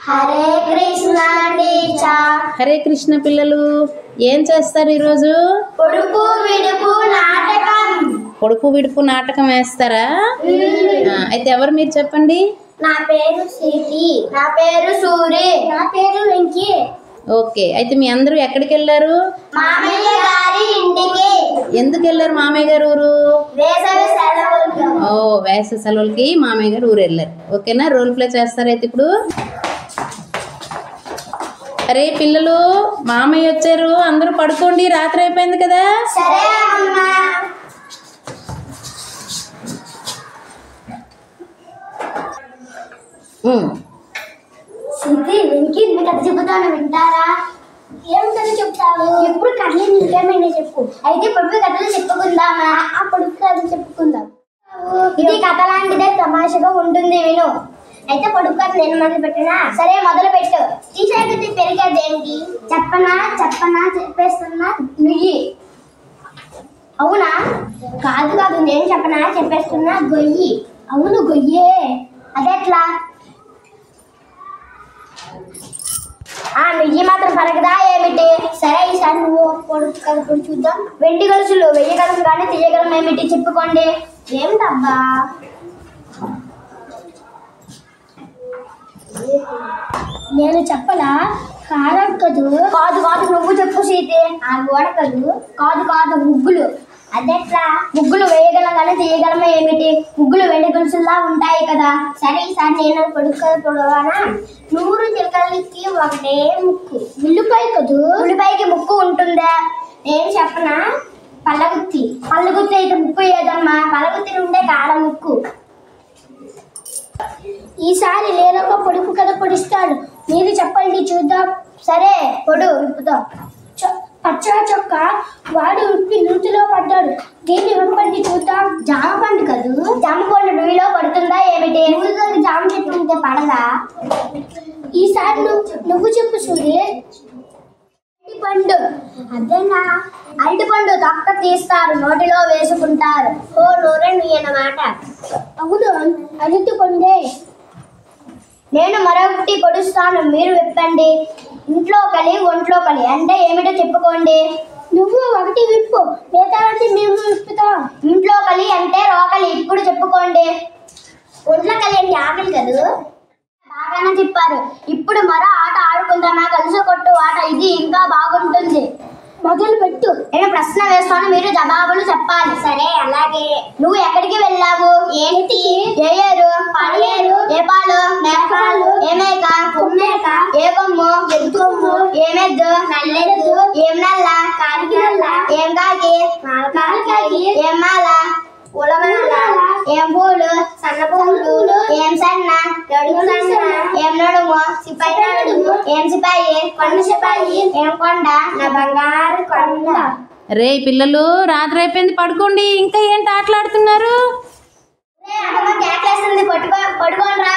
Hare Krishna teacher. Hare Krishna పిల్లలు ఏం చేస్తారు ఈరోజు? పొడుపు విడుపు నాటకం. పొడుపు విడుపు నాటకం వేస్తారా? అయితే ఎవరు మీరు చెప్పండి. నా పేరు సిటి. నా పేరు సూరి. నా పేరు వెంకీ. ఓకే, అయితే మీ అందరూ ఎక్కడికి వెళ్ళారు? మామయ్య గారి ఇంటికి. ఎందుకు వెళ్ళారు మామయ్య గారు ఊరు? వేసవి సెలవులకు. ఓ, వేసవి సెలవులకి మామయ్య గారు ఊరు వెళ్ళారు. ఓకేనా, రోల్ ప్లే చేస్తారైతే ఇప్పుడు. అరే పిల్లలు, మామయ్య వచ్చారు, అందరూ పడుకోండి, రాత్రి అయిపోయింది కదా. సరే అమ్మా. సిద్ధి వెంకీ నీ కథ చెబుతాను, వింటారా? ఏం కథ చెప్తావు? ఎప్పుడు కథలు నీకేమైనా చెప్పు. అయితే పొడుపు కథలు చెప్పుకుందామా? ఆ పొడుపు కథలు చెప్పుకుందాం. ఇది కథ లాంటిదే, తమాషగా ఉంటుంది, విను. అయితే పొడుపు కథ నేను మొదలు పెట్టినా? సరే మొదలు పెట్టు. టీషర్ట్ పెరిగేది ఏంటి? చెప్పనా చెప్పనా చెప్పేస్తున్నా, నుయ్యి. అవునా? కాదు కాదు, నేను చెప్పనా చెప్పేస్తున్నా, గొయ్యి. అవును గొయ్యే. అదెట్లా? ఆ నుయ్యి మాత్రం పరగదా ఏమిటి? సరే ఈసారి నువ్వు పొడుపు కథ చూద్దాం. వెండి గొలుసులు వెయ్యగలం కానీ తీయగలం ఏమిటి? చెప్పుకోండి. ఏమిటబ్బా? నేను చెప్పలా? కాదు కాదు కాదు, నువ్వు చెప్పు సీతే. ఆ గోడ కదు. కాదు కాదు, ముగ్గులు. అదెట్లా? ముగ్గులు వేయగలం కానీ తీయగలమా ఏమిటి? ముగ్గులు వెండి గొలుసుల్లా ఉంటాయి కదా. సరే ఈసారి నేను పొడుపు పొడవానా? 100 చిలకలకి ఒకటే ముక్కు. ఉల్లిపాయ కదూ. ఉల్లిపాయకి ముక్కు ఉంటుందా? నేను చెప్పనా? పల్లగుత్తి. పల్లగుత్తి అయితే ముక్కు ఏదమ్మా? పల్లగుత్తి ఉండే కాడ ముక్కు. ఈసారి నేనొక పొడుపు కథ పొడిస్తాను, మీరు చెప్పండి చూద్దాం. సరే పొడు విప్పుదాం. పచ్చ చొక్క వాడు విప్పి నూతిలో పడ్డాడు, దీన్ని విప్పండి చూద్దాం. జామ పండు కదూ. జామ పండు నువ్వులో పడుతుందా ఏమిటి? నువ్వు జామ చెట్టు ఉంటే పడదా? ఈసారి నువ్వు చెప్పు సూర్య. పండు. అదేనా? అరటి పండు తొక్క తీస్తారు, నోటిలో వేసుకుంటారు. ఓ నూనె నువ్వు అన్నమాట. అవును, అరటి పండే. నేను మరొకటి పొడుస్తాను, మీరు విప్పండి. ఇంట్లో కలి ఒంట్లో కలి అంటే ఏమిటో చెప్పుకోండి. నువ్వు ఒకటి విప్పు, మిగతావన్నీ మేము విప్పుతాం. ఇంట్లో కలి అంటే రోకలి, ఇప్పుడు చెప్పుకోండి. ఒంట్లో కలి అంటే ఆకలి కదూ. బాగానే చెప్పారు. ఇప్పుడు మరో ఆట ఆడుకుందామా? కలిసి కొట్టు ఆట. ఇది ఇంకా బాగుంటుంది. మొదలు పెట్టు. నేను ప్రశ్న వేస్తాను, మీరు జవాబులు చెప్పాలి. సరే అలాగే. నువ్వు ఎక్కడికి వెళ్ళావు? ఏంటి? ఏ ఏరు? పడలేరు. ఏ పాలు? మేకపాలు. ఏ మేక? కొమ్మేక. ఏ కొమ్ము? ఎద్దు కొమ్ము. ఏమెద్దు? నల్లెద్దు. ఏం నల్ల? కాకి నల్ల. ఏం కాకి? కాకి. ఏం మాల? పూలమాల. ఏం పూలు? సన్న పూలు. ఏం సన్న? నడుము సన్న. ఏం నడుము? సిపాయి నడుము. ఏం సిపాయి? కొండ సిపాయి. ఏం కొండ? నా బంగారు కొండ. రే పిల్లలు, రాత్రి అయిపోయింది, పడుకోండి. ఇంకా ఏంటి ఆటలాడుతున్నారు? పడుకోనరా.